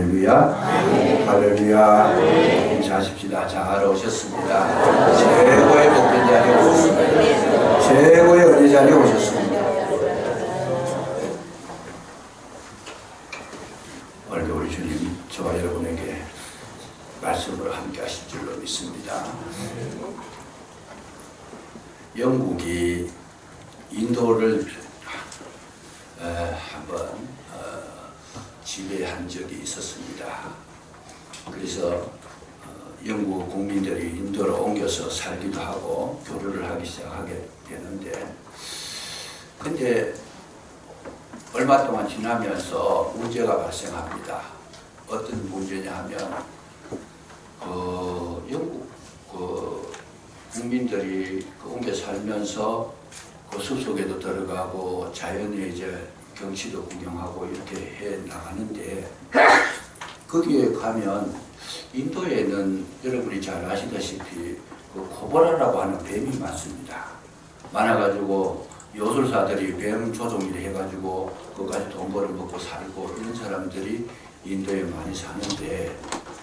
할렐루야. 할렐루야. 인사하십시다. 장하러 오셨습니다. 최고의 복된 자리에 오셨습니다. 최고의 은혜 자리에 오셨습니다. 오늘도 우리 주님 저와 여러분에게 말씀으로 함께 하실 줄로 믿습니다. 영국이 인도를 한번 지배한 적이 있었습니다. 그래서 영국 국민들이 인도로 옮겨서 살기도 하고 교류를 하기 시작하게 되는데, 근데 얼마 동안 지나면서 문제가 발생합니다. 어떤 문제냐 하면 영국 국민들이 옮겨 살면서 그 숲속에도 들어가고 자연의 이제 경치도 구경하고 이렇게 해 나가는데, 거기에 가면 인도에는 여러분이 잘 아시다시피 그 코브라라고 하는 뱀이 많습니다. 많아가지고 요술사들이 뱀 조종일 해가지고 그까지 돈 벌어 먹고 살고 이런 사람들이 인도에 많이 사는데,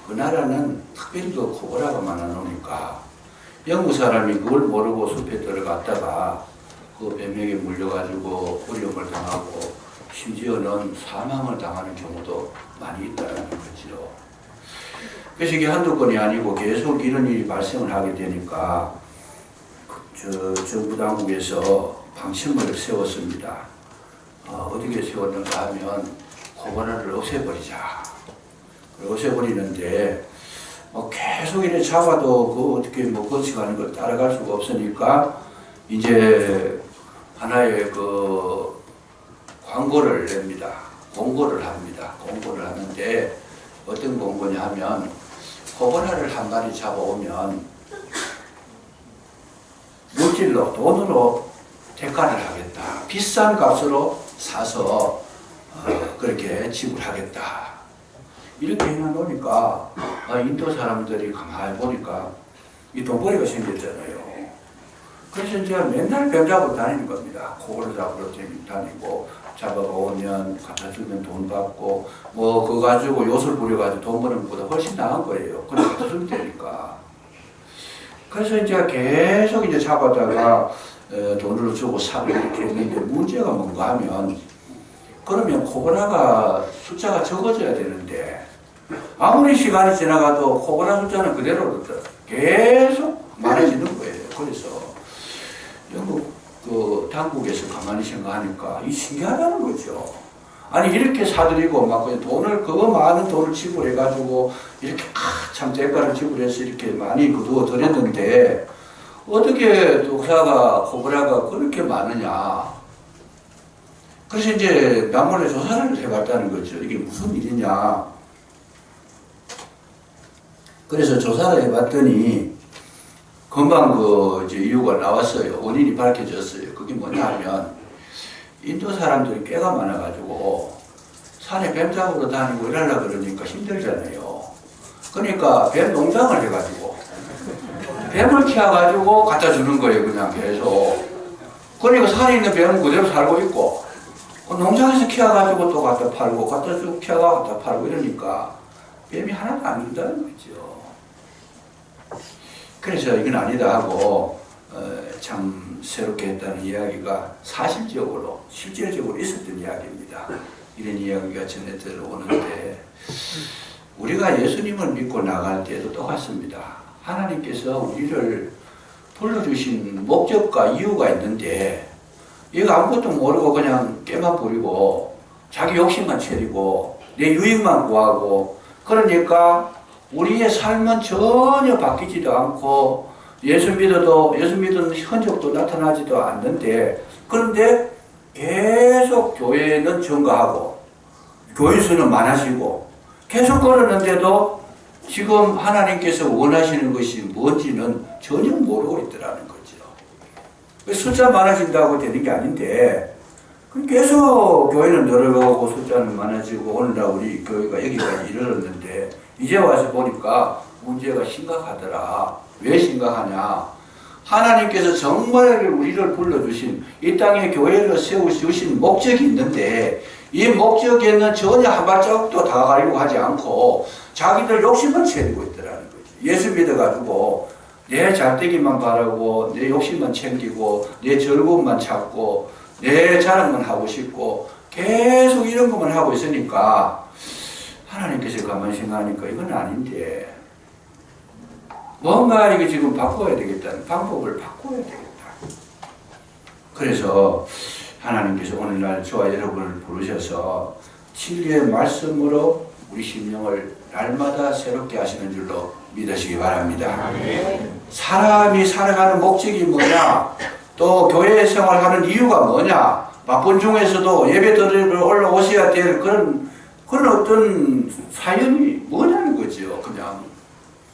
그 나라는 특별히 그 코브라가 많아 놓으니까 영국 사람이 그걸 모르고 숲에 들어갔다가 그 뱀에게 물려가지고 어려움을 당하고 심지어는 사망을 당하는 경우도 많이 있다는 거죠. 그래서 이게 한두 건이 아니고 계속 이런 일이 발생을 하게 되니까 정부 당국에서 방침을 세웠습니다. 어떻게 세웠는가 하면 코브라를 없애버리자. 없애버리는데 계속 이렇게 잡아도 그 어떻게 거치가는 걸 따라갈 수가 없으니까 이제 하나의 그 광고를 냅니다. 공고를 합니다. 공고를 하는데 어떤 공고냐 하면 코브라를 한 마리 잡아오면 물질로 돈으로 대가를 하겠다. 비싼 값으로 사서 그렇게 지불하겠다. 이렇게 해놓으니까 인도 사람들이 가만히 보니까 이 돈벌이가 생겼잖아요. 그래서 이제 맨날 뱀 잡으러 다니는 겁니다. 코브라 잡으러 다니고 잡아가 오면 갖다 주면 돈 받고 그거 가지고 요술 부려가지고 돈 버는 것보다 훨씬 나은 거예요. 그래 갖다 주면 되니까. 그래서 이제 계속 이제 잡아다가 돈을 주고 사고 이렇게 했는데, 문제가 뭔가 하면 그러면 코브라가 숫자가 적어져야 되는데 아무리 시간이 지나가도 코브라 숫자는 그대로 계속 많아지는 거예요. 그래서 영국 그 당국에서 가만히 생각하니까 이 신기하다는 거죠. 아니 이렇게 사들이고 막 돈을 많은 돈을 지불해가지고 이렇게 참 대가를 지불해서 이렇게 많이 거두어 드렸는데 어떻게 독사가 코브라가 그렇게 많으냐. 그래서 이제 남몰래 조사를 해봤다는 거죠. 이게 무슨 일이냐. 그래서 조사를 해봤더니 금방 이제 이유가 나왔어요. 원인이 밝혀졌어요. 그게 뭐냐 하면 인도 사람들이 꽤가 많아가지고 산에 뱀 잡으러 다니고 이러려고 그러니까 힘들잖아요. 그러니까 뱀 농장을 해가지고 뱀을 키워가지고 갖다 주는 거예요. 그냥 계속. 그러니까 산에 있는 뱀은 그대로 살고 있고 농장에서 키워가지고 또 갖다 팔고 갖다 쭉 키워가 갖다 팔고 이러니까 뱀이 하나도 안 준다는 거죠. 그래서 이건 아니다 하고 참 새롭게 했다는 이야기가 사실적으로 실제적으로 있었던 이야기입니다. 이런 이야기가 전해 들어오는데, 우리가 예수님을 믿고 나갈 때도 똑같습니다. 하나님께서 우리를 불러주신 목적과 이유가 있는데 얘가 아무것도 모르고 그냥 깨만 부리고 자기 욕심만 채리고 내 유익만 구하고 그러니까 우리의 삶은 전혀 바뀌지도 않고 예수 믿는 흔적도 나타나지도 않는데, 그런데 계속 교회는 증가하고 교인 수는 많아지고 계속 그러는데도 지금 하나님께서 원하시는 것이 뭔지는 전혀 모르고 있더라는 거죠. 숫자 많아진다고 되는 게 아닌데 계속 교회는 늘어가고 숫자는 많아지고 오늘날 우리 교회가 여기까지 이르렀는데 이제 와서 보니까 문제가 심각하더라. 왜 심각하냐? 하나님께서 정말 우리를 불러주신 이 땅에 교회를 세우신 목적이 있는데 이 목적에는 전혀 한 발자국도 다가가려고 하지 않고 자기들 욕심만 채우고 있더라는 거죠. 예수 믿어가지고 내 잘되기만 바라고 내 욕심만 챙기고 내 즐거움만 찾고 내 자랑만 하고 싶고 계속 이런 것만 하고 있으니까 하나님께서 가만히 생각하니까 이건 아닌데 뭔가 이게 지금 바꿔야 되겠다는 방법을 바꿔야 되겠다. 그래서 하나님께서 오늘날 저와 여러분을 부르셔서 진리의 말씀으로 우리 심령을 날마다 새롭게 하시는 줄로 믿으시기 바랍니다. 사람이 살아가는 목적이 뭐냐, 또 교회 생활하는 이유가 뭐냐, 바쁜 중에서도 예배 드리러 올라오셔야 될 그런 어떤 사연이 뭐냐는 거죠. 그냥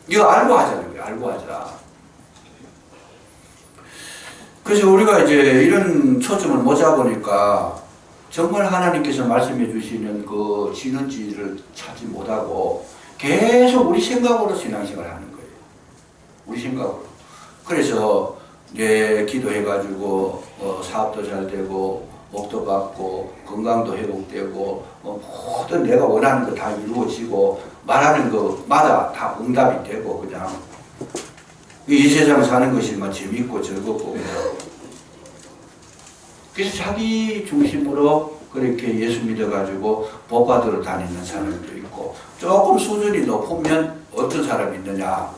이거 알고 하자는 거예요. 알고 하자. 그래서 우리가 이제 이런 초점을 못 잡으니까 정말 하나님께서 말씀해 주시는 그 진언지를 찾지 못하고 계속 우리 생각으로 신앙생활을 하는 거예요. 우리 생각으로. 그래서 이제 기도해가지고 사업도 잘 되고 복도 받고 건강도 회복되고 모든 내가 원하는 거 다 이루어지고 말하는 것마다 다 응답이 되고 그냥 이 세상 사는 것이 막 재밌고 즐겁고 그래서 자기 중심으로 그렇게 예수 믿어가지고 복 받으러 다니는 사람도 있고 조금 수준이 높으면 어떤 사람이 있느냐,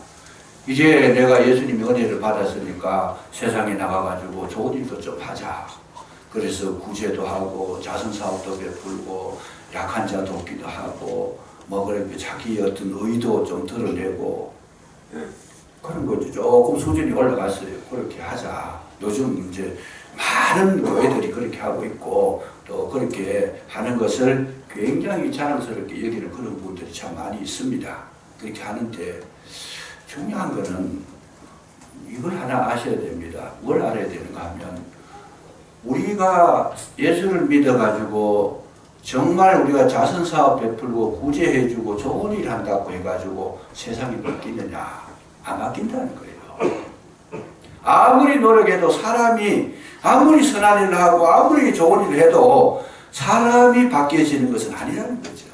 이제 내가 예수님의 은혜를 받았으니까 세상에 나가가지고 좋은 일도 좀 하자. 그래서 구제도 하고 자선사업도 베풀고 약한 자 돕기도 하고 뭐 그렇게 자기 어떤 의도 좀 드러내고 그런 거죠. 조금 수준이 올라갔어요. 그렇게 하자. 요즘 이제 많은 교회들이 그렇게 하고 있고 또 그렇게 하는 것을 굉장히 자랑스럽게 여기는 그런 분들이 참 많이 있습니다. 그렇게 하는데 중요한 거는 이걸 하나 아셔야 됩니다. 뭘 알아야 되는가 하면 우리가 예수를 믿어가지고 정말 우리가 자선사업 베풀고 구제해주고 좋은 일 한다고 해가지고 세상이 바뀌느냐? 안 바뀐다는 거예요. 아무리 노력해도 사람이 아무리 선한 일을 하고 아무리 좋은 일을 해도 사람이 바뀌어지는 것은 아니라는 거죠.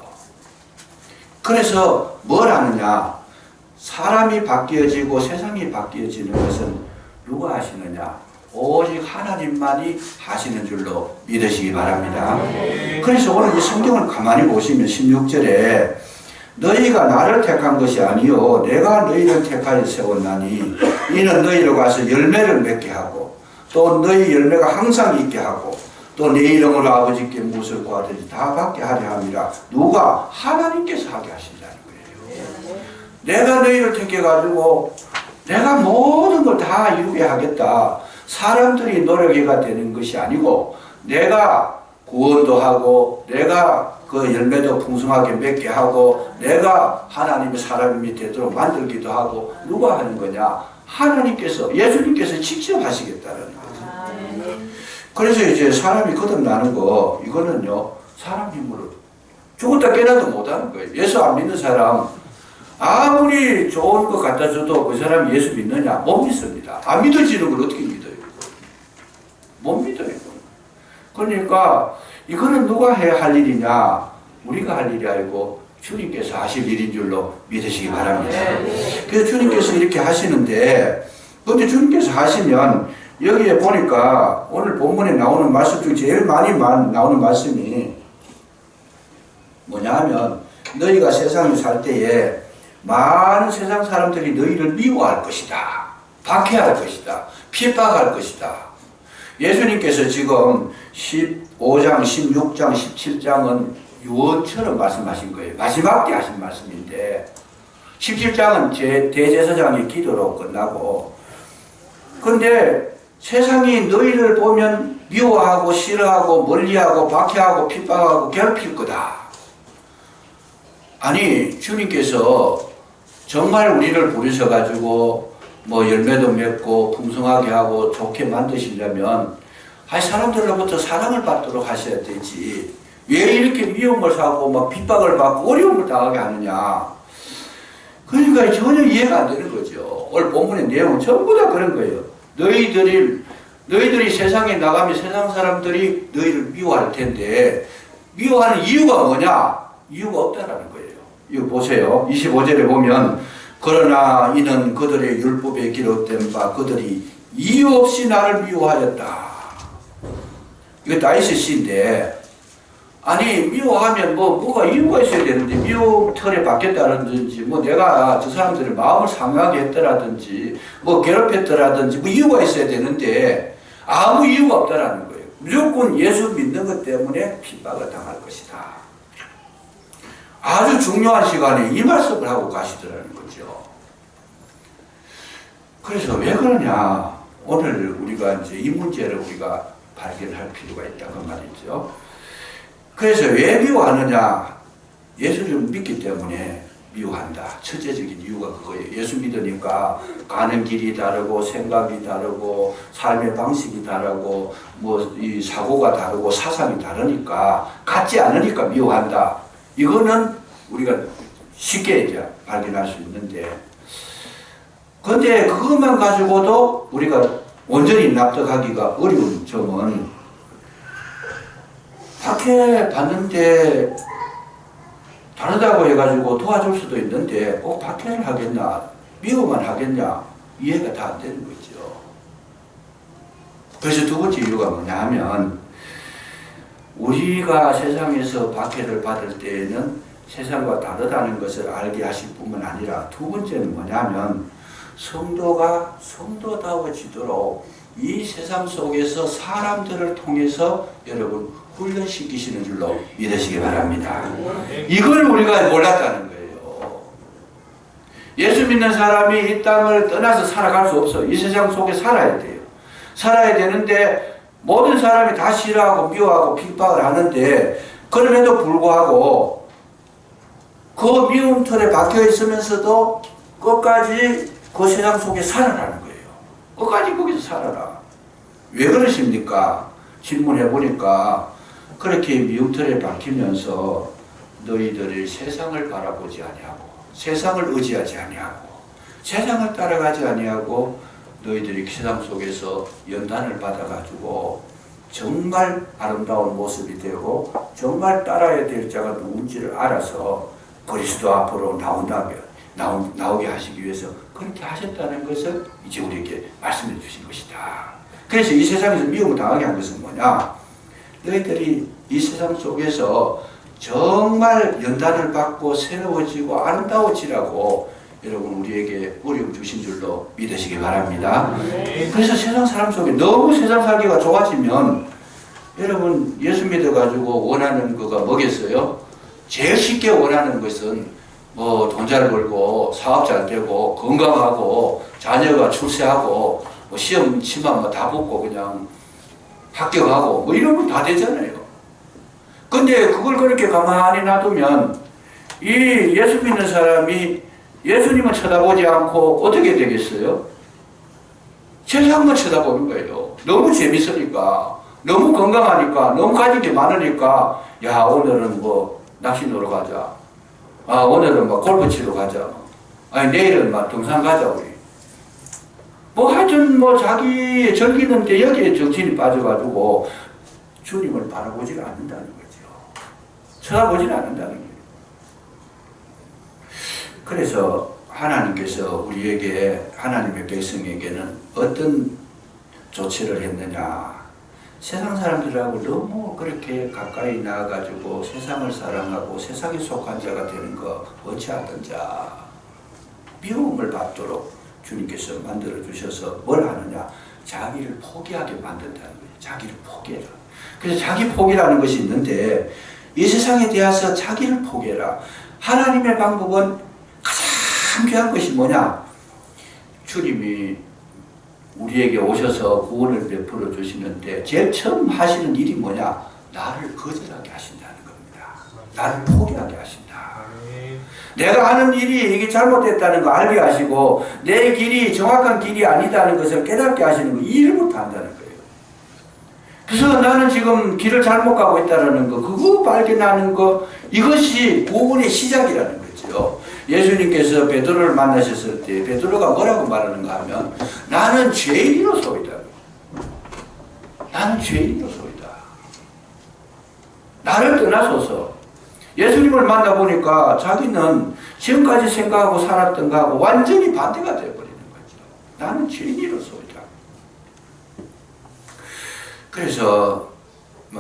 그래서 뭘 하느냐? 사람이 바뀌어지고 세상이 바뀌어지는 것은 누가 하시느냐? 오직 하나님만이 하시는 줄로 믿으시기 바랍니다. 그래서 오늘 이 성경을 가만히 보시면 16절에 너희가 나를 택한 것이 아니요 내가 너희를 택하여 세웠나니 이는 너희로 가서 열매를 맺게 하고 또 너희 열매가 항상 있게 하고 또 내 이름으로 아버지께 무엇을 구하든지 다 받게 하려 함이라. 누가? 하나님께서 하게 하신다는 거예요. 내가 너희를 택해가지고 내가 모든 걸 다 이루게 하겠다. 사람들이 노력해가 되는 것이 아니고 내가 구원도 하고 내가 그 열매도 풍성하게 맺게 하고 내가 하나님의 사람이 되도록 만들기도 하고 누가 하는 거냐? 하나님께서 예수님께서 직접 하시겠다는 거죠. 그래서 이제 사람이 거듭나는 거 이거는요 사람 힘으로 죽었다 깨나도 못하는 거예요. 예수 안 믿는 사람 아무리 좋은 것 갖다 줘도 그 사람이 예수 믿느냐? 못 믿습니다. 안 믿어지는 걸 어떻게 믿어요? 못 믿어요. 그러니까 이거는 누가 해야 할 일이냐? 우리가 할 일이 아니고 주님께서 하실 일인 줄로 믿으시기 바랍니다. 그래서 주님께서 이렇게 하시는데 근데 주님께서 하시면 여기에 보니까 오늘 본문에 나오는 말씀 중 제일 많이 나오는 말씀이 뭐냐 하면 너희가 세상에 살 때에 많은 세상 사람들이 너희를 미워할 것이다. 박해할 것이다. 핍박할 것이다. 예수님께서 지금 15장, 16장, 17장은 유언처럼 말씀하신 거예요. 마지막 때 하신 말씀인데 17장은 대제사장의 기도로 끝나고 근데 세상이 너희를 보면 미워하고 싫어하고 멀리하고 박해하고 핍박하고 괴롭힐 거다. 아니 주님께서 정말 우리를 부르셔가지고 뭐 열매도 맺고 풍성하게 하고 좋게 만드시려면 아니 사람들로부터 사랑을 받도록 하셔야 되지 왜 이렇게 미움을 사고 막 핍박을 받고 어려움을 당하게 하느냐. 그러니까 전혀 이해가 안 되는 거죠. 오늘 본문의 내용은 전부 다 그런 거예요. 너희들이 세상에 나가면 세상 사람들이 너희를 미워할 텐데 미워하는 이유가 뭐냐? 이유가 없다라는 거예요. 이거 보세요. 25절에 보면 그러나 이는 그들의 율법에 기록된 바 그들이 이유 없이 나를 미워하였다. 이거 다윗의 시인데, 아니 미워하면 뭐가 이유가 있어야 되는데, 미움 털에 박혔다든지 뭐 내가 저 사람들의 마음을 상하게 했더라든지 뭐 괴롭혔더라든지 뭐 이유가 있어야 되는데 아무 이유가 없다라는 거예요. 무조건 예수 믿는 것 때문에 핍박을 당할 것이다. 아주 중요한 시간에 이 말씀을 하고 가시더라는 거죠. 그래서 왜 그러냐? 오늘 우리가 이제 이 문제를 우리가 발견할 필요가 있다고 말이죠. 그래서 왜 미워하느냐? 예수를 믿기 때문에 미워한다. 첫째적인 이유가 그거예요. 예수 믿으니까 가는 길이 다르고 생각이 다르고 삶의 방식이 다르고 뭐 이 사고가 다르고 사상이 다르니까 같지 않으니까 미워한다. 이거는 우리가 쉽게 이제 발견할 수 있는데, 근데 그것만 가지고도 우리가 온전히 납득하기가 어려운 점은, 박해 받는데 다르다고 해가지고 도와줄 수도 있는데 꼭 박해를 하겠냐, 미워만 하겠냐, 이해가 다 안 되는 거죠. 그래서 두 번째 이유가 뭐냐 하면, 우리가 세상에서 박해를 받을 때에는 세상과 다르다는 것을 알게 하실 뿐만 아니라, 두 번째는 뭐냐면 성도가 성도다워지도록 이 세상 속에서 사람들을 통해서 여러분 훈련시키시는 줄로 믿으시기 바랍니다. 이걸 우리가 몰랐다는 거예요. 예수 믿는 사람이 이 땅을 떠나서 살아갈 수 없어요. 이 세상 속에 살아야 돼요. 살아야 되는데 모든 사람이 다 싫어하고 미워하고 핍박을 하는데, 그럼에도 불구하고 그 미움 털에 박혀 있으면서도 끝까지 그 세상 속에 살아라는 거예요. 끝까지 거기서 살아라. 왜 그러십니까? 질문해 보니까 그렇게 미움털에 박히면서 너희들이 세상을 바라보지 아니하고 세상을 의지하지 아니하고 세상을 따라가지 아니하고 너희들이 세상 속에서 연단을 받아가지고 정말 아름다운 모습이 되고 정말 따라야 될 자가 누군지를 알아서 그리스도 앞으로 나오게 하시기 위해서 그렇게 하셨다는 것을 이제 우리에게 말씀해 주신 것이다. 그래서 이 세상에서 미움을 당하게 한 것은 뭐냐? 너희들이 이 세상 속에서 정말 연단을 받고 새로워지고 아름다워지라고 여러분 우리에게 어려움 주신 줄로 믿으시기 바랍니다. 그래서 세상 사람 속에 너무 세상 살기가 좋아지면, 여러분 예수 믿어가지고 원하는 거가 뭐겠어요? 제일 쉽게 원하는 것은 뭐 돈 잘 벌고 사업 잘 되고 건강하고 자녀가 출세하고 뭐 시험 치면 뭐 다 붙고 그냥 합격하고 뭐 이러면 다 되잖아요. 근데 그걸 그렇게 가만히 놔두면 이 예수 믿는 사람이 예수님을 쳐다보지 않고 어떻게 되겠어요? 세상만 쳐다보는 거예요. 너무 재밌으니까, 너무 건강하니까, 너무 가진 게 많으니까, 야 오늘은 뭐 낚시 놀러 가자, 아 오늘은 뭐 골프 치러 가자, 아니 내일은 막 등산 가자 우리. 뭐 하여튼 뭐 자기 즐기는데 여기에 정신이 빠져가지고 주님을 바라보지를 않는다는 거죠. 쳐다보지를 않는다는 거예요. 그래서 하나님께서 우리에게, 하나님의 백성에게는 어떤 조치를 했느냐? 세상 사람들하고 너무 그렇게 가까이 나와가지고 세상을 사랑하고 세상에 속한 자가 되는 거 원치 않던 자, 미움을 받도록 주님께서 만들어 주셔서 뭘 하느냐? 자기를 포기하게 만든다는 거예요. 자기를 포기해라. 그래서 자기 포기라는 것이 있는데, 이 세상에 대해서 자기를 포기해라. 하나님의 방법은 가장 귀한 것이 뭐냐? 주님이 우리에게 오셔서 구원을 베풀어 주시는데 제일 처음 하시는 일이 뭐냐? 나를 거절하게 하신다는 겁니다. 나를 포기하게 하신다. 내가 하는 일이 이게 잘못됐다는 거 알게 하시고 내 길이 정확한 길이 아니다는 것을 깨닫게 하시는 거, 이 일부터 한다는 거예요. 그래서 나는 지금 길을 잘못 가고 있다는 거, 그거 발견하는 거, 이것이 구원의 시작이라는 거죠. 예수님께서 베드로를 만나셨을 때 베드로가 뭐라고 말하는가 하면, 나는 죄인으로소이다. 나는 죄인으로소이다. 나를 떠나서서 예수님을 만나보니까 자기는 지금까지 생각하고 살았던 거하고 완전히 반대가 되어버리는 거죠. 나는 죄인으로서이다. 그래서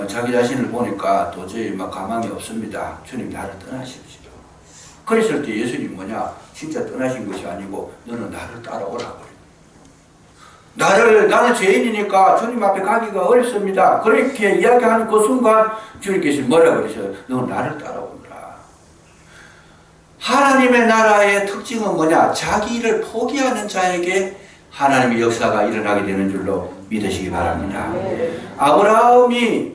자기 자신을 보니까 도저히 가망이 없습니다. 주님 나를 떠나십시오. 그랬을 때 예수님 뭐냐? 진짜 떠나신 것이 아니고 너는 나를 따라오라고. 나는 죄인이니까 주님 앞에 가기가 어렵습니다. 그렇게 이야기하는 그 순간 주님께서 뭐라 그러셔요? 너 나를 따라오느라. 하나님의 나라의 특징은 뭐냐? 자기를 포기하는 자에게 하나님의 역사가 일어나게 되는 줄로 믿으시기 바랍니다. 아브라함이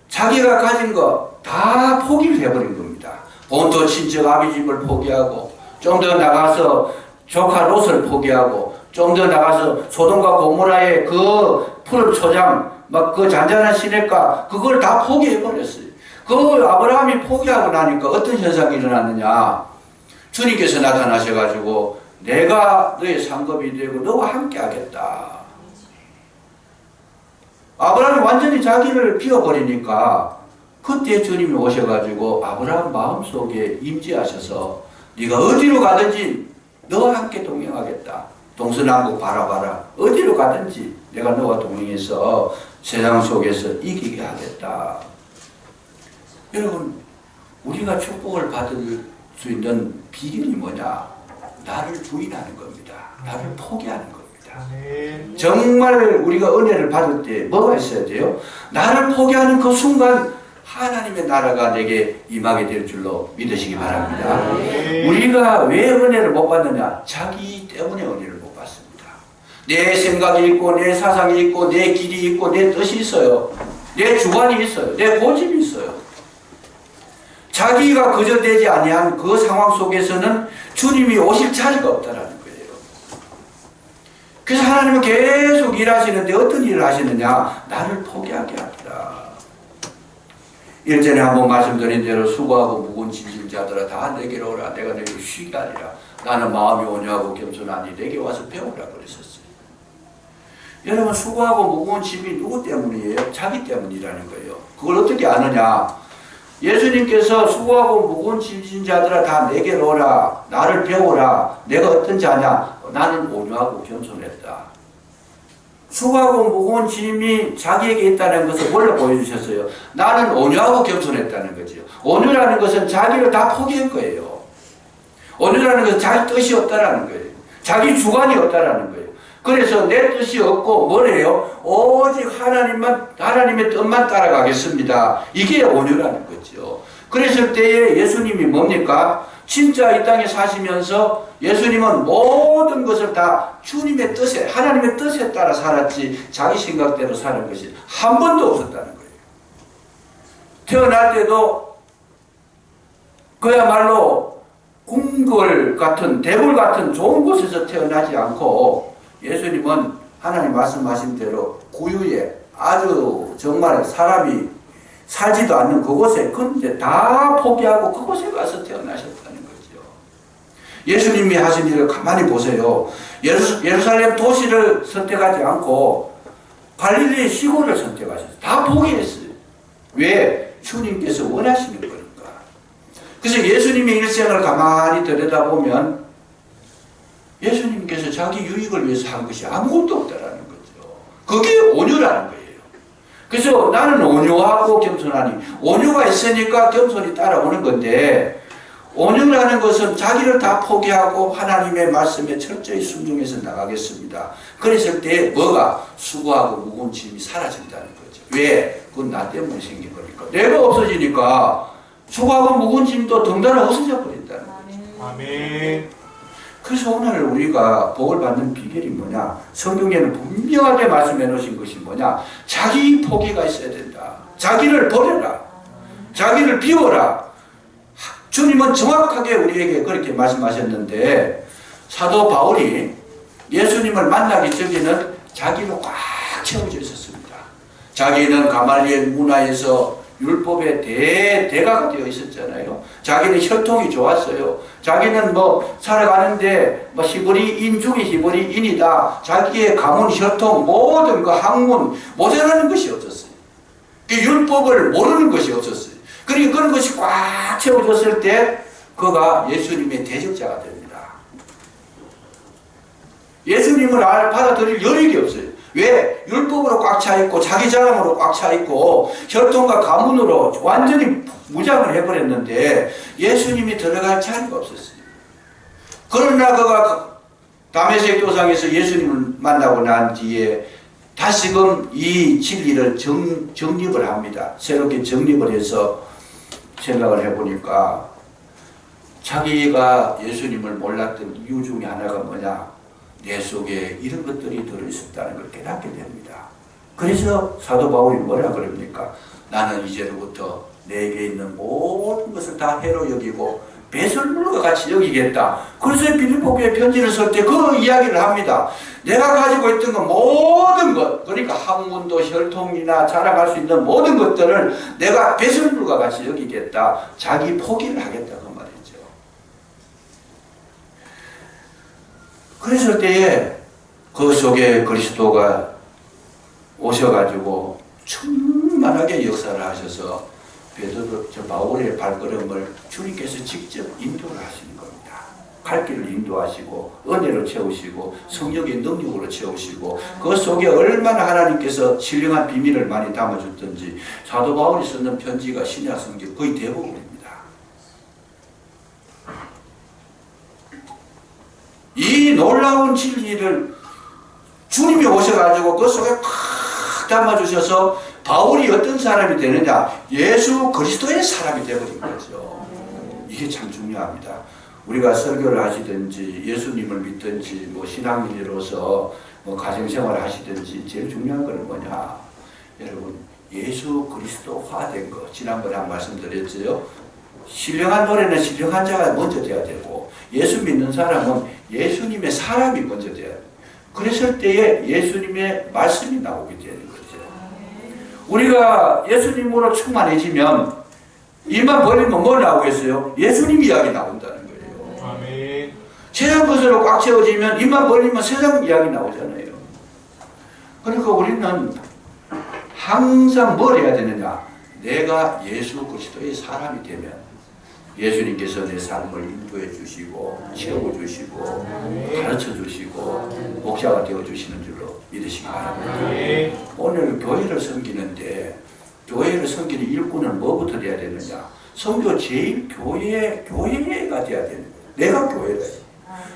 자기가 가진 거 다 포기를 해버린 겁니다. 본토 친척 아비 집을 포기하고 좀 더 나가서 조카 롯을 포기하고 좀 더 나가서 소돔과 고모라의 그 푸른 초장 그 잔잔한 시냇가 그걸 다 포기해버렸어요. 그 아브라함이 포기하고 나니까 어떤 현상이 일어났느냐? 주님께서 나타나셔가지고 내가 너의 상급이 되고 너와 함께 하겠다. 아브라함이 완전히 자기를 비워버리니까 그때 주님이 오셔가지고 아브라함 마음속에 임재하셔서 네가 어디로 가든지 너와 함께 동행하겠다. 동서남북 바라봐라. 어디로 가든지 내가 너와 동행해서 세상 속에서 이기게 하겠다. 여러분, 우리가 축복을 받을 수 있는 비결이 뭐냐? 나를 부인하는 겁니다. 나를 포기하는 겁니다. 정말 우리가 은혜를 받을 때 뭐가 있어야 돼요? 나를 포기하는 그 순간 하나님의 나라가 내게 임하게 될 줄로 믿으시기 바랍니다. 우리가 왜 은혜를 못 받느냐? 자기 때문에 은혜를 못 받습니다. 내 생각이 있고 내 사상이 있고 내 길이 있고 내 뜻이 있어요. 내 주관이 있어요. 내 고집이 있어요. 자기가 거절되지 아니한 그 상황 속에서는 주님이 오실 자리가 없다라는 거예요. 그래서 하나님은 계속 일하시는데 어떤 일을 하시느냐? 나를 포기하게 합니다. 일전에 한번 말씀드린 대로 수고하고 무거운 짐진 자들아 다 내게로 오라. 내가 너희를 쉬게 하리라. 나는 마음이 온유하고 겸손하니 내게 와서 배우라 그랬었어요. 여러분, 수고하고 무거운 짐이 누구 때문이에요? 자기 때문이라는 거예요. 그걸 어떻게 아느냐? 예수님께서 수고하고 무거운 짐진 자들아 다 내게로 오라. 나를 배우라. 내가 어떤 자냐? 나는 온유하고 겸손했다. 수고하고 무거운 짐이 자기에게 있다는 것을 뭘로 보여주셨어요? 나는 온유하고 겸손했다는 거죠. 온유라는 것은 자기를 다 포기한 거예요. 온유라는 것은 자기 뜻이 없다라는 거예요. 자기 주관이 없다라는 거예요. 그래서 내 뜻이 없고 뭐래요? 오직 하나님의 뜻만 따라가겠습니다. 이게 온유라는 거죠. 그랬을 때에 예수님이 뭡니까? 진짜 이 땅에 사시면서 예수님은 모든 것을 다 주님의 뜻에, 하나님의 뜻에 따라 살았지 자기 생각대로 사는 것이 한 번도 없었다는 거예요. 태어날 때도 그야말로 궁궐 같은, 대궐 같은 좋은 곳에서 태어나지 않고 예수님은 하나님 말씀하신 대로 구유에 아주 정말 사람이 살지도 않는 그곳에, 근데 다 포기하고 그곳에 가서 태어나셨다는 거죠. 예수님이 하신 일을 가만히 보세요. 예루살렘 도시를 선택하지 않고 갈릴리 시골을 선택하셨어요. 다 포기했어요. 왜? 주님께서 원하시는 거니까. 그래서 예수님의 일생을 가만히 들여다보면 예수님께서 자기 유익을 위해서 한 것이 아무것도 없다라는 거죠. 그게 온유라는 거예요. 그래서 나는 온유하고 겸손하니, 온유가 있으니까 겸손이 따라오는 건데, 온유라는 것은 자기를 다 포기하고 하나님의 말씀에 철저히 순종해서 나가겠습니다. 그랬을 때 뭐가? 수고하고 무거운 짐이 사라진다는 거죠. 왜? 그건 나 때문에 생긴 거니까. 내가 없어지니까 수고하고 무거운 짐도 덩달아 없어져 버린다는 거죠. 아멘. 그래서 오늘 우리가 복을 받는 비결이 뭐냐? 성경에는 분명하게 말씀해 놓으신 것이 뭐냐? 자기 포기가 있어야 된다. 자기를 버려라. 자기를 비워라. 주님은 정확하게 우리에게 그렇게 말씀하셨는데, 사도 바울이 예수님을 만나기 전에는 자기로 꽉 채워져 있었습니다. 자기는 가말리엘 문화에서 율법의 대가가 되어 있었잖아요. 자기는 혈통이 좋았어요. 자기는 살아가는데 히브리인 중에 히브리인이다. 자기의 가문, 혈통, 모든 그 학문 모자라는 것이 없었어요. 그 율법을 모르는 것이 없었어요. 그러니까 그런 것이 꽉 채워졌을 때 그가 예수님의 대적자가 됩니다. 예수님을 받아들일 여력이 없어요. 왜? 율법으로 꽉 차 있고 자기 자랑으로 꽉 차 있고 혈통과 가문으로 완전히 무장을 해버렸는데 예수님이 들어갈 자리가 없었어요. 그러나 그가 다메섹 도상에서 예수님을 만나고 난 뒤에 다시금 이 진리를 정립을 합니다. 새롭게 정립을 해서 생각을 해보니까 자기가 예수님을 몰랐던 이유 중에 하나가 뭐냐? 내 속에 이런 것들이 들어있었다는 걸 깨닫게 됩니다. 그래서 사도 바울이 뭐라 그럽니까? 나는 이제로부터 내게 있는 모든 것을 다 해로 여기고 배설물과 같이 여기겠다. 그래서 빌립보교회 편지를 쓸 때 그 이야기를 합니다. 내가 가지고 있던 것 모든 것, 그러니까 학문도 혈통이나 자랑할 수 있는 모든 것들을 내가 배설물과 같이 여기겠다. 자기 포기를 하겠다 그 말이죠. 그랬을 때에 그 속에 그리스도가 오셔가지고 충만하게 역사를 하셔서 베드로, 바울의 발걸음을 주님께서 직접 인도를 하시는 겁니다. 갈 길을 인도하시고 은혜로 채우시고 성령의 능력으로 채우시고 그 속에 얼마나 하나님께서 신령한 비밀을 많이 담아줬던지 사도 바울이 쓰는 편지가 신약 성경 거의 대부분입니다. 이 놀라운 진리를 주님이 오셔가지고 그 속에 팍 담아주셔서 바울이 어떤 사람이 되느냐? 예수 그리스도의 사람이 되어버린 거죠. 이게 참 중요합니다. 우리가 설교를 하시든지 예수님을 믿든지 뭐 신앙인으로서 뭐 가정생활을 하시든지 제일 중요한 건 뭐냐? 여러분 예수 그리스도화 된 거 지난번에 한 말씀 드렸죠. 신령한 노래는 신령한 자가 먼저 돼야 되고 예수 믿는 사람은 예수님의 사람이 먼저 돼야 돼요. 그랬을 때에 예수님의 말씀이 나오게 되는 거죠. 우리가 예수님으로 충만해지면 입만 벌리면 뭘 나오겠어요? 예수님 이야기 나온다는 거예요. 아멘. 세상 것으로 꽉 채워지면 입만 벌리면 세상 이야기 나오잖아요. 그러니까 우리는 항상 뭘 해야 되느냐? 내가 예수 그리스도의 사람이 되면 예수님께서 내 삶을 인도해 주시고 채워주시고 가르쳐 주시고 목자가 되어 주시는 줄로 믿으시기 바랍니다. 오늘 교회를 섬기는데 교회를 섬기는 일꾼은 뭐부터 돼야 되느냐? 선교 제일 교회가 돼야 되는 거예요. 내가 교회가 돼요.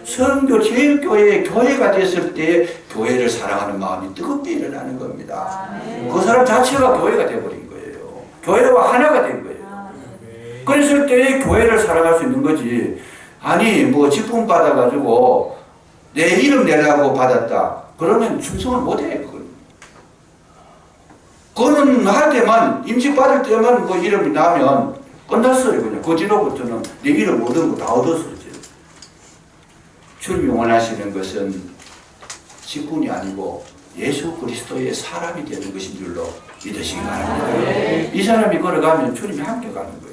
선교 제일 교회가 됐을 때 교회를 사랑하는 마음이 뜨겁게 일어나는 겁니다. 그 사람 자체가 교회가 되어버린 거예요. 교회와 하나가 된 거예요. 그랬을 때 교회를 사랑할 수 있는 거지. 아니 뭐 직분 받아가지고 내 이름 내라고 받았다. 그러면 충성을 못해. 그거는 할 때만 임직 받을 때만 그 이름이 나면 끝났어요. 그냥 그 뒤로부터는 내 이름 얻은 거 다 얻었어요. 주님이 원하시는 것은 직분이 아니고 예수 그리스도의 사람이 되는 것인 줄로 믿으시기 바랍니다. 이 사람이 걸어가면 주님이 함께 가는 거예요.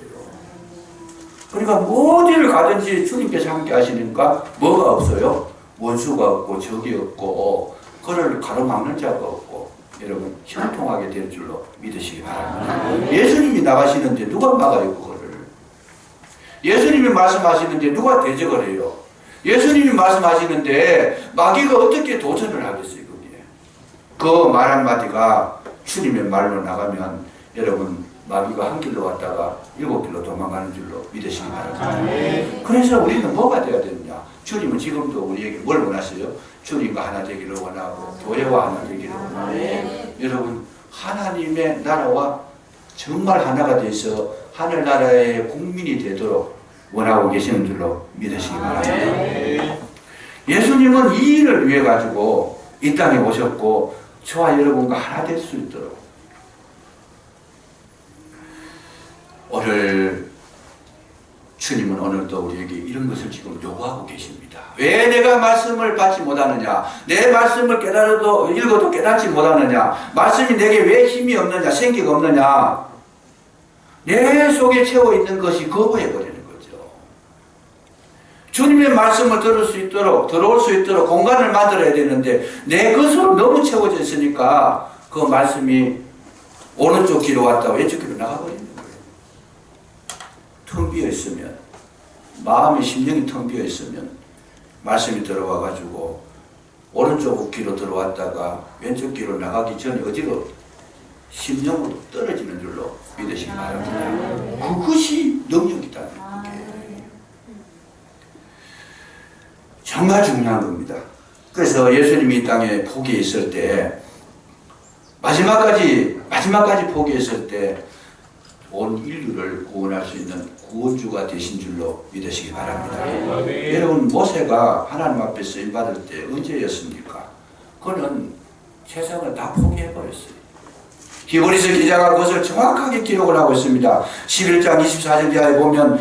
그러니까 어디를 가든지 주님께서 함께 하시니까 뭐가 없어요? 원수가 없고 적이 없고 그를 가로막는 자가 없고 여러분 형통하게 될 줄로 믿으시기 바랍니다. 예수님이 나가시는데 누가 막아요 그거를? 예수님이 말씀하시는데 누가 대적을 해요? 예수님이 말씀하시는데 마귀가 어떻게 도전을 하겠어요 그게? 그 말 한마디가 주님의 말로 나가면 여러분 마귀가 한 길로 왔다가 7길로 도망가는 줄로 믿으시기 바랍니다. 그래서 우리는 뭐가 되어야 되느냐? 주님은 지금도 우리에게 뭘 원하세요? 주님과 하나 되기를 원하고 교회와 하나 되기를 원하고 여러분 하나님의 나라와 정말 하나가 돼서 하늘나라의 국민이 되도록 원하고 계시는 줄로 믿으시기 바랍니다. 예수님은 이 일을 위해 가지고 이 땅에 오셨고 저와 여러분과 하나 될 수 있도록 오늘 주님은 오늘도 우리에게 이런 것을 지금 요구하고 계십니다. 왜 내가 말씀을 받지 못하느냐? 내 말씀을 깨달아도 읽어도 깨닫지 못하느냐? 말씀이 내게 왜 힘이 없느냐? 생기가 없느냐? 내 속에 채워 있는 것이 거부해버리는 거죠. 주님의 말씀을 들을 수 있도록 들어올 수 있도록 공간을 만들어야 되는데 내 것으로 너무 채워져 있으니까 그 말씀이 오른쪽 귀로 왔다 왼쪽 귀로 나가버리는 거예요. 텅 비어 있으면, 마음의 심령이 텅 비어 있으면 말씀이 들어와 가지고 오른쪽 귀로 들어왔다가 왼쪽 귀로 나가기 전에 어디로 심령으로 떨어지는 줄로 믿으시기 바랍니다. 그것이 능력이다는 게 정말 중요한 겁니다. 그래서 예수님이 이 땅에 포기에 있을 때 마지막까지 포기했을 때 온 인류를 구원할 수 있는 구원주가 되신 줄로 믿으시기 바랍니다. 여러분, 모세가 하나님 앞에 쓰임받을 때 언제였습니까? 그는 세상을 다 포기해버렸어요. 히브리서 기자가 그것을 정확하게 기록을 하고 있습니다. 11장 24절 이하에 보면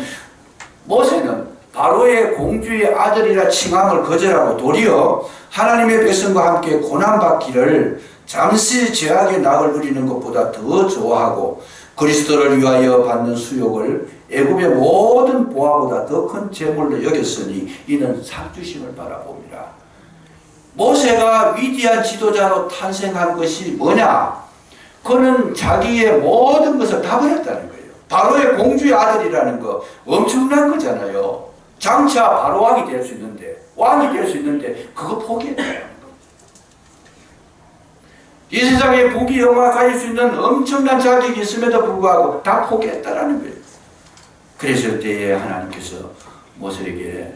모세는 바로의 공주의 아들이라 칭함을 거절하고 도리어 하나님의 백성과 함께 고난받기를 잠시 죄악의 낙을 누리는 것보다 더 좋아하고 그리스도를 위하여 받는 수욕을 애굽의 모든 보화보다 더 큰 재물로 여겼으니 이는 상주심을 바라봅니다. 모세가 위대한 지도자로 탄생한 것이 뭐냐? 그는 자기의 모든 것을 다 버렸다는 거예요. 바로의 공주의 아들이라는 거 엄청난 거잖아요. 장차 바로 왕이 될 수 있는데, 그거 포기했다는 거. 이 세상에 부귀 영화 가질 수 있는 엄청난 자격이 있음에도 불구하고 다 포기했다라는 거예요. 그랬을 때에 하나님께서 모세에게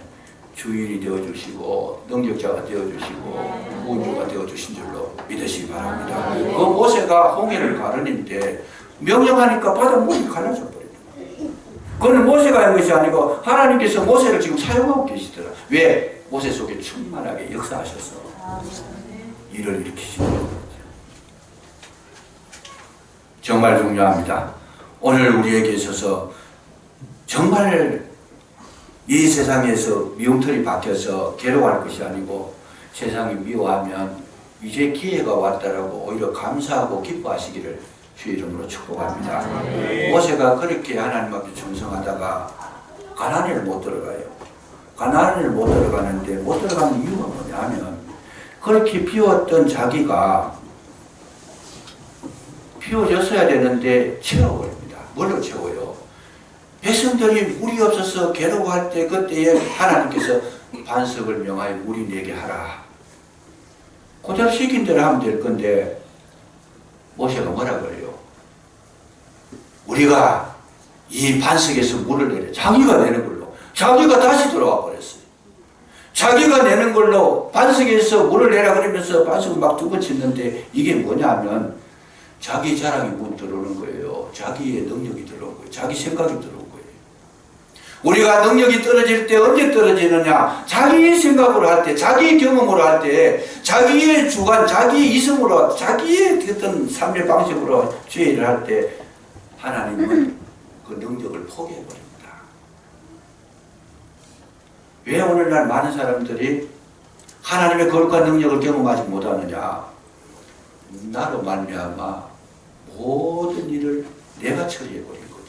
주인이 되어주시고 능력자가 되어주시고 구원주가 되어주신 줄로 믿으시기 바랍니다. 그 모세가 홍해를 가르는데 명령하니까 바다 물이 갈라져 버립니다. 그건 모세가 한 것이 아니고 하나님께서 모세를 지금 사용하고 계시더라. 왜? 모세 속에 충만하게 역사하셔서 일을 일으키신 거예요. 정말 중요합니다. 오늘 우리에게 있어서 정말 이 세상에서 미움털이 박혀서 괴로워할 것이 아니고 세상이 미워하면 이제 기회가 왔다라고 오히려 감사하고 기뻐하시기를 주의 이름으로 축복합니다. 모세가 그렇게 하나님 앞에 충성하다가 가나안을 못 들어가요. 가나안을 못 들어가는데 못 들어가는 이유가 뭐냐면 그렇게 비웠던 자기가 비워졌어야 되는데 채워버립니다. 뭘로 채워요? 백성들이 물이 없어서 괴로워할 때 그때에 하나님께서 반석을 명하여 물이 내게 하라. 그대로 시킨 대로 하면 될 건데 모세가 뭐라 그래요? 우리가 이 반석에서 물을 내려 자기가 내는 걸로 자기가 다시 돌아와 버렸어요. 자기가 내는 걸로 반석에서 물을 내라 그러면서 반석을 막 두 번 쳤는데 이게 뭐냐면 자기 자랑이 문 들어오는 거예요. 자기의 능력이 들어온 거예요. 자기 생각이 들어온 거예요. 우리가 능력이 떨어질 때 언제 떨어지느냐? 자기 생각으로 할 때, 자기 경험으로 할 때, 자기의 주관, 자기의 이성으로, 자기의 어떤 삶의 방식으로 죄를 할 때 하나님은 그 능력을 포기해버립니다. 왜 오늘날 많은 사람들이 하나님의 거룩한 능력을 경험하지 못하느냐? 나로 말미암아 모든 일을 내가 처리해버린 거죠.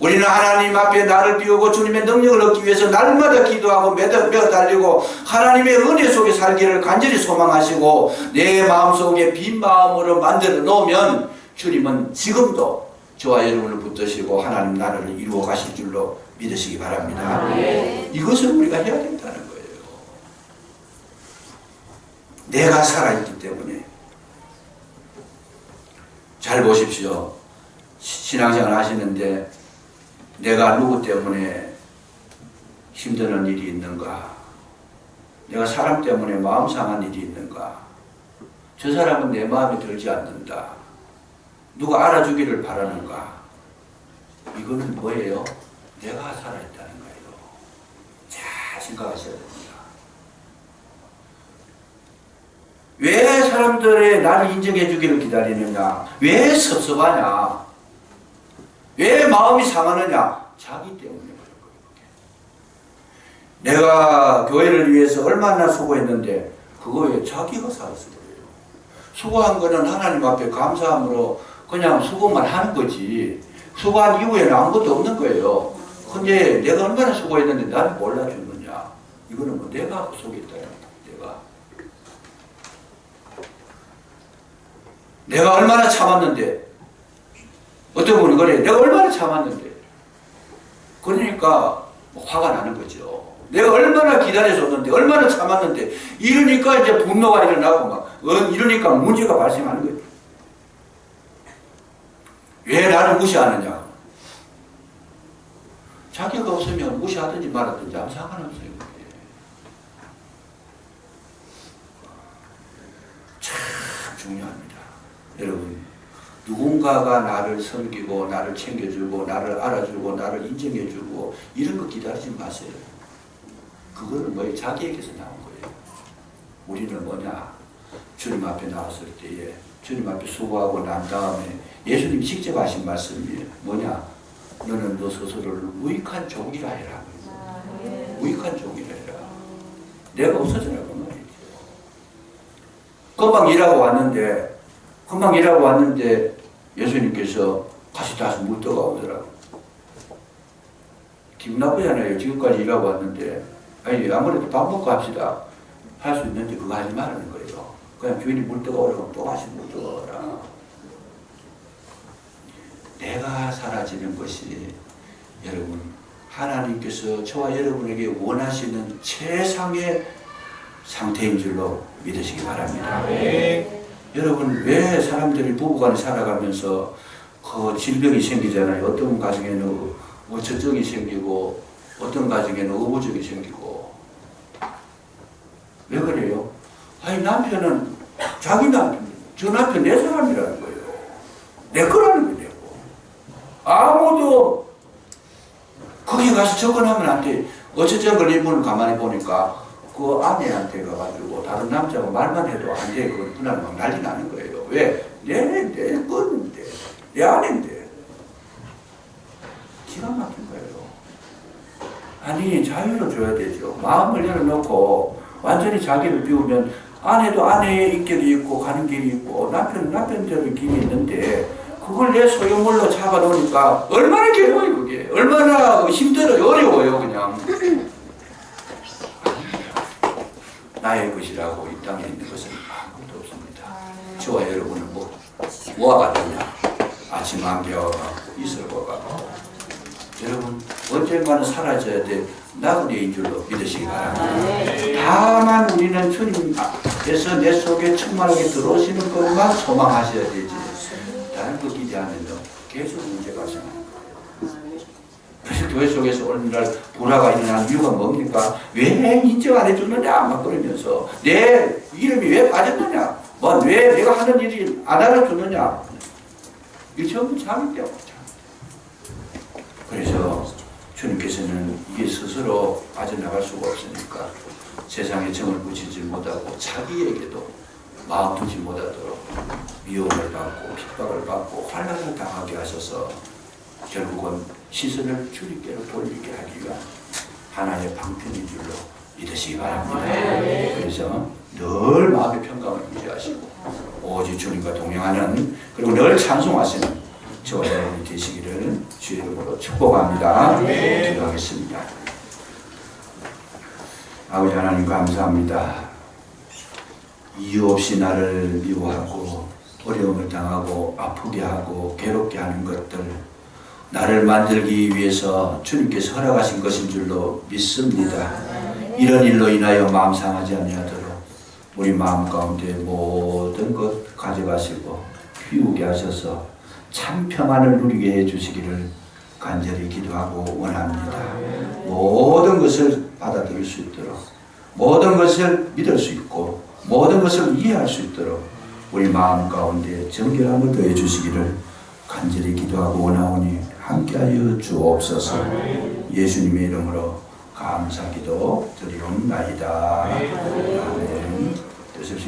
우리는 하나님 앞에 나를 비우고 주님의 능력을 얻기 위해서 날마다 기도하고 매달 달리고 하나님의 은혜 속에 살기를 간절히 소망하시고 내 마음속에 빈 마음으로 만들어 놓으면 주님은 지금도 저와 여러분을 붙드시고 하나님 나라를 이루어 가실 줄로 믿으시기 바랍니다. 이것을 우리가 해야 된다는 거예요. 내가 살아있기 때문에. 잘 보십시오. 신앙생활 하시는데 내가 누구 때문에 힘드는 일이 있는가? 내가 사람 때문에 마음 상한 일이 있는가? 저 사람은 내 마음에 들지 않는다. 누가 알아주기를 바라는가? 이거는 뭐예요? 내가 살아있다는 거예요. 잘 생각하셔야 됩니다. 왜 사람들의 나를 인정해 주기를 기다리느냐? 왜 섭섭하냐? 왜 마음이 상하느냐? 자기 때문에 그런 거예요. 내가 교회를 위해서 얼마나 수고했는데 그거에 자기가 살아서 그래요. 수고한 거는 하나님 앞에 감사함으로 그냥 수고만 하는 거지 수고한 이후에는 아무것도 없는 거예요. 근데 내가 얼마나 수고했는데 나를 몰라주느냐? 이거는 뭐 내가 속였다는 거야. 내가 얼마나 참았는데 어떤 분이 그래 내가 얼마나 참았는데 그러니까 화가 나는 거죠. 내가 얼마나 기다려줬는데, 얼마나 참았는데, 이러니까 이제 분노가 일어나고 막, 이러니까 문제가 발생하는 거예요. 왜 나를 무시하느냐? 자기가 없으면 무시하든지 말하든지 아무 상관없어요. 참 중요합니다. 여러분, 누군가가 나를 섬기고, 나를 챙겨주고, 나를 알아주고, 나를 인정해주고, 이런 거 기다리지 마세요. 그거는 뭐예요? 자기에게서 나온 거예요. 우리는 뭐냐? 주님 앞에 나왔을 때에, 주님 앞에 수고하고 난 다음에 예수님이 직접 하신 말씀이 뭐냐? 너는 너 스스로를 무익한 종이라 해라. 무익한 종이라 해라. 내가 없어지라고 말이죠. 금방 일하고 왔는데 예수님께서 다시 물 떠가오더라고. 기분 나쁘잖아요. 지금까지 일하고 왔는데, 아니, 아무래도 밥 먹고 합시다. 할 수 있는데 그거 하지 말라는 거예요. 그냥 주인이 물 떠가오라고 또 다시 물 떠가오라. 내가 사라지는 것이 여러분, 하나님께서 저와 여러분에게 원하시는 최상의 상태인 줄로 믿으시기 바랍니다. 여러분, 왜 사람들이 부부간에 살아가면서 그 질병이 생기잖아요. 어떤 가정에는 저쪽이 생기고 어떤 가정에는 의무적이 생기고. 왜 그래요? 아니, 남편은 자기 남편, 저 남편 내 사람이라는 거예요. 내 거라는 거예요. 아무도 거기 가서 접근하면 안 돼. 어쨌든 걸 이분을 가만히 보니까 그 아내한테 가가지고 다른 남자가 말만 해도 안 돼. 그 분할 막 난리 나는 거예요. 왜? 내 건인데, 내 아내인데. 기가 막힌 거예요. 아니, 자유를 줘야 되죠. 마음을 열어놓고 완전히 자기를 비우면 아내도 아내의 인격이 있고 가는 길이 있고 남편은 남편대로 길이 있는데 그걸 내 소유물로 잡아놓으니까 얼마나 괴로워요, 그게. 얼마나 힘들어요, 어려워요, 그냥. 나의 것이라고 이 땅에 있는 것은 아무것도 없습니다. 저와 여러분은 뭐가 같느냐? 아침 안개와 이슬과 같고. 여러분, 언젠가는 사라져야 돼. 나그네인 줄로 믿으시기 바랍니다. 다만 우리는 주님께서 내 속에 충만하게 들어오시는 것만 소망하셔야 되지. 다른 거 기대하면요, 계속 문제가 생깁니다. 그래서 교회 속에서 오늘날 불화가 일어나는 이유가 뭡니까? 왜 인정 안 해주느냐? 막 그러면서 내 이름이 왜 빠졌느냐? 왜 내가 하는 일이 안 알아주느냐? 이 전부 자기 때문에. 그래서 주님께서는 이게 스스로 빠져나갈 수가 없으니까 세상에 정을 붙이지 못하고 자기에게도 마음 두지 못하도록 미움을 받고 핍박을 받고 환난을 당하게 하셔서 결국은 시선을 주님께로 돌리게 하기 위한 하나의 방편인 줄로 믿으시기 바랍니다. 그래서 늘 마음의 평강을 유지하시고 오직 주님과 동행하는, 그리고 늘 찬송하시는 저와 여러분이 되시기를 주의 이름으로 축복합니다. 기도하겠습니다. 아버지 하나님 감사합니다. 이유 없이 나를 미워하고 어려움을 당하고 아프게 하고 괴롭게 하는 것들, 나를 만들기 위해서 주님께서 허락하신 것인 줄로 믿습니다. 이런 일로 인하여 마음 상하지 아니하도록 우리 마음 가운데 모든 것 가져가시고 피우게 하셔서 참 평안을 누리게 해주시기를 간절히 기도하고 원합니다. 모든 것을 받아들일 수 있도록, 모든 것을 믿을 수 있고 모든 것을 이해할 수 있도록 우리 마음 가운데 정결함을 더해 주시기를 간절히 기도하고 원하오니 함께하여 주옵소서. 예수님의 이름으로 감사기도 드리옵나이다. 아멘. 뜻을